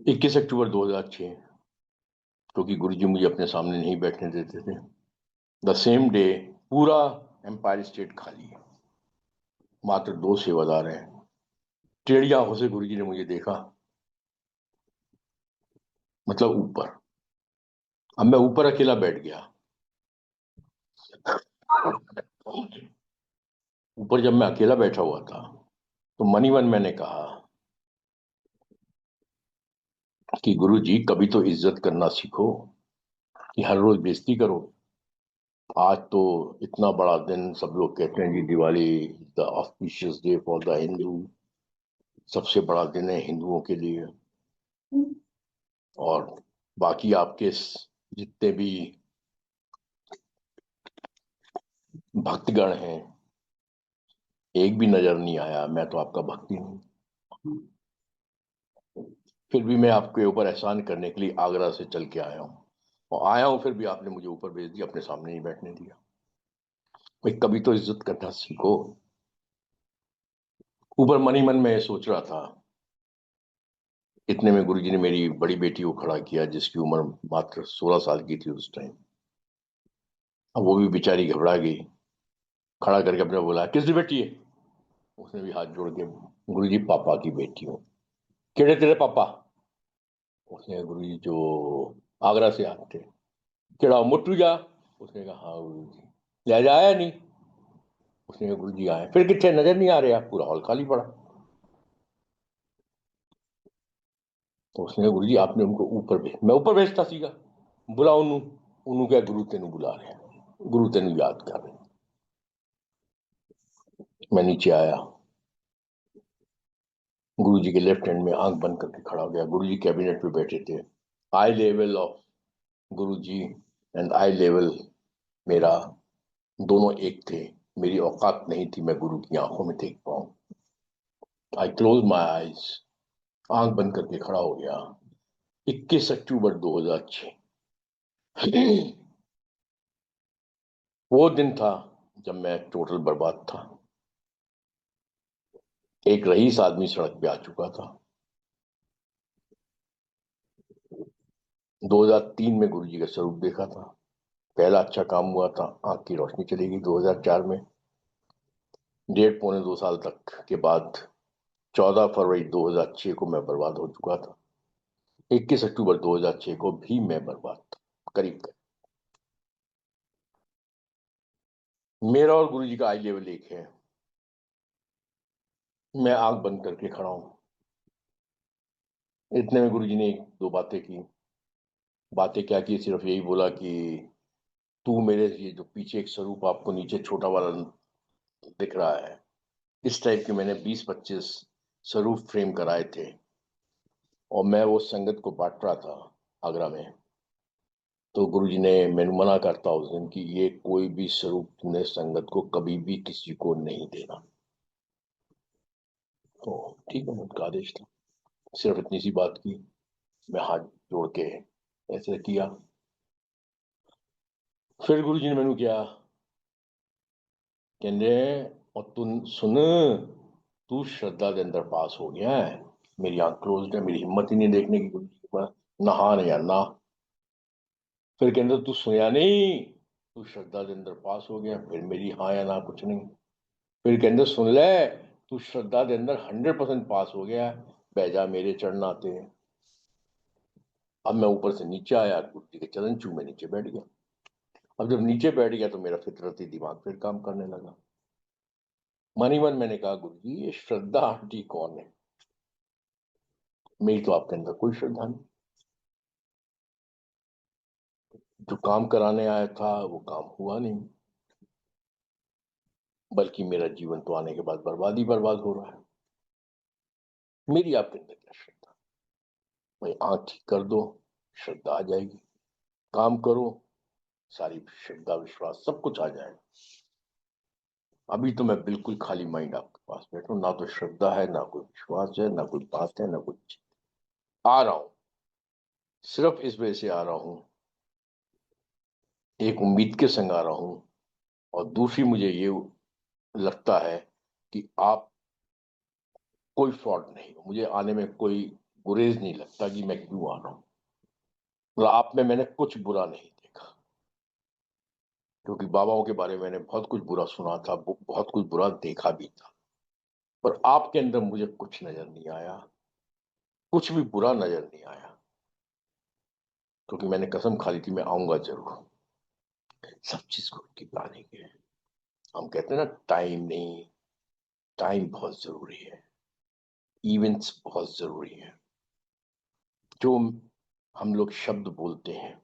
21 अक्टूबर 2006, क्योंकि गुरुजी मुझे अपने सामने नहीं बैठने देते थे। द सेम डे पूरा एम्पायर स्टेट खाली है, मात्र दो सेवादार हैं। टेढ़ी आंखों से गुरुजी ने मुझे देखा, मतलब ऊपर। अब मैं ऊपर अकेला बैठ गया। ऊपर जब मैं अकेला बैठा हुआ था तो मनी मन मैंने कहा कि गुरुजी कभी तो इज्जत करना सीखो, कि हर रोज बेइज्जती करो। आज तो इतना बड़ा दिन, सब लोग कहते हैं जी Diwali the auspicious day for the Hindu, सबसे बड़ा दिन है हिंदुओं के लिए। और बाकी आपके जितने भी भक्तगण हैं, एक भी नजर नहीं आया। मैं तो आपका भक्त ही हूँ। फिर भी मैं आपके ऊपर एहसान करने के लिए आगरा से चल के आया हूँ, और आया हूँ फिर भी आपने मुझे ऊपर भेज दिया, अपने सामने नहीं बैठने दिया। भाई कभी तो इज्जत करना सीखो। ऊपर मनी मन में सोच रहा था, इतने में गुरुजी ने मेरी बड़ी बेटी को खड़ा किया, जिसकी उम्र मात्र 16 साल की थी उस टाइम। अब वो भी बेचारी घबरा गई, खड़ा करके अपने बोला, किसकी बेटी है? उसने भी हाथ जोड़ के, गुरुजी पापा की बेटी हूँ। केड़े तेरे पापा? उसने, गुरुजी जो आगरा से आते थे। केड़ा मोटू जा? उसने कहा हाँ गुरुजी। ले जाया नहीं? उसने कहा गुरुजी आए। फिर कितने नजर नहीं आ रहे? आप पूरा हॉल खाली पड़ा। तो उसने कहा गुरुजी आपने उनको ऊपर भेज, मैं ऊपर भेजता सीगा। बुला उन्नू। उन्नू क्या, गुरु तेनू बुला रहे हैं, गुरु तेनू याद कर रहे हैं। मैं नीचे आया, गुरुजी के लेफ्ट हैंड में आंख बंद करके खड़ा हो गया। गुरुजी कैबिनेट पे बैठे थे। Eye level of Guruji and eye level मेरा, दोनों एक थे। मेरी औकात नहीं थी मैं गुरु की आंखों में देख पाऊं। आई क्लोज माई आईज, आंख बंद करके खड़ा हो गया। 21 अक्टूबर 2006 वो दिन था जब मैं टोटल बर्बाद था। एक रईस आदमी सड़क पे आ चुका था। 2003 में गुरुजी का स्वरूप देखा था। पहला अच्छा काम हुआ था, आंख की रोशनी चली गई 2004 में। 1.5 पौने 2 साल तक के बाद 14 फरवरी 2006 को मैं बर्बाद हो चुका था। 21 अक्टूबर 2006 को भी मैं बर्बाद था, करीब करीब। मेरा और गुरुजी का आई लेवल एक है। मैं आंख बंद करके खड़ा हूं। इतने में गुरुजी ने एक दो बातें की। बातें क्या की, सिर्फ यही बोला कि तू मेरे, ये जो पीछे एक स्वरूप आपको नीचे छोटा वाला दिख रहा है, इस टाइप के मैंने 20-25 स्वरूप फ्रेम कराए थे, और मैं वो संगत को बांट रहा था आगरा में। तो गुरुजी ने, मैंने मना करता उस दिन कि ये कोई भी स्वरूप तुमने संगत को कभी भी किसी को नहीं देना। तो ठीक है, उनका आदेश था। सिर्फ इतनी सी बात की। मैं हाथ जोड़ के ऐसे किया। फिर गुरुजी ने मैंने किया, कहने, और तू सुन, तू श्रद्धा के अंदर पास हो गया है। मेरी आंख क्लोज है, मेरी हिम्मत ही नहीं देखने की गुरुजी के पास, नहा नहीं ना। फिर कहते तू सोया नहीं, तू श्रद्धा के अंदर पास हो गया। फिर मेरी हाँ या ना कुछ नहीं। फिर कहते सुन ले, तू श्रद्धा के अंदर 100% पास हो गया, बह जा मेरे चरण आते हैं। अब मैं ऊपर से नीचे आया, गुरुजी के चरण छू, मैं नीचे बैठ गया। अब जब नीचे बैठ गया तो मेरा फितरती दिमाग फिर काम करने लगा। मन ही मन मैंने कहा, गुरुजी ये श्रद्धा आंटी कौन है? मेरी तो आपके अंदर कोई श्रद्धा नहीं। जो काम कराने आया था वो काम हुआ नहीं, बल्कि मेरा जीवन तो आने के बाद बर्बाद ही बर्बाद हो रहा है। मेरी आपके अंदर क्या श्रद्धा? भाई आंख ठीक कर दो, श्रद्धा आ जाएगी। काम करो, सारी श्रद्धा विश्वास सब कुछ आ जाएगा। अभी तो मैं बिल्कुल खाली माइंड आपके पास बैठा हूं, ना तो श्रद्धा है, ना कोई विश्वास है, ना कोई बात है, ना कुछ। आ रहा हूं, सिर्फ इस वजह से आ रहा हूं, एक उम्मीद के संग आ रहा हूं, और दूसरी मुझे ये लगता है कि आप कोई फ्रॉड नहीं हो, मुझे आने में कोई गुरेज नहीं लगता कि मैं क्यों आ रहा हूं। मतलब आप में मैंने कुछ बुरा नहीं देखा, क्योंकि बाबाओं के बारे में मैंने बहुत कुछ बुरा सुना था, बहुत कुछ बुरा देखा भी था, पर आपके अंदर मुझे कुछ नजर नहीं आया, कुछ भी बुरा नजर नहीं आया, क्योंकि मैंने कसम खा ली थी मैं आऊंगा जरूर। सब चीज को की प्लानिंग है। हम कहते हैं ना, टाइम नहीं, टाइम बहुत जरूरी है, इवेंट्स बहुत जरूरी है। जो हम लोग शब्द बोलते हैं,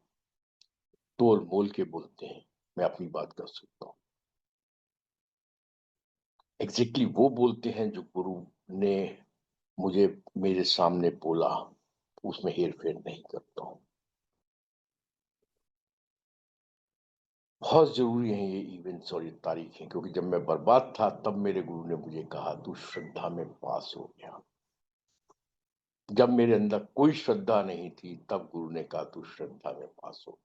तोल मोल के बोलते हैं, मैं अपनी बात कर सकता हूँ, एग्जैक्टली वो बोलते हैं जो गुरु ने मुझे मेरे सामने बोला, उसमें हेर फेर नहीं करता हूँ। बहुत जरूरी है ये इवेंट्स और ये तारीखें, क्योंकि जब मैं बर्बाद था तब मेरे गुरु ने मुझे कहा तू श्रद्धा में पास हो गया। जब मेरे अंदर कोई श्रद्धा नहीं थी तब गुरु ने कहा तू श्रद्धा में पास हो।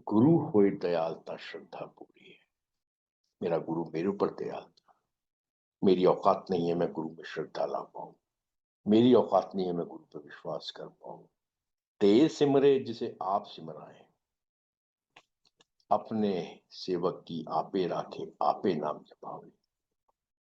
गुरु होए दयालता श्रद्धा पूरी है। मेरा गुरु मेरे ऊपर दयाल था। मेरी औकात नहीं है मैं गुरु में श्रद्धा ला पाऊं, मेरी औकात नहीं है मैं गुरु पर विश्वास कर पाऊं। ते सिमरे जिसे आप सिमराए, अपने सेवक की आपे राखे आपे नाम जपावे।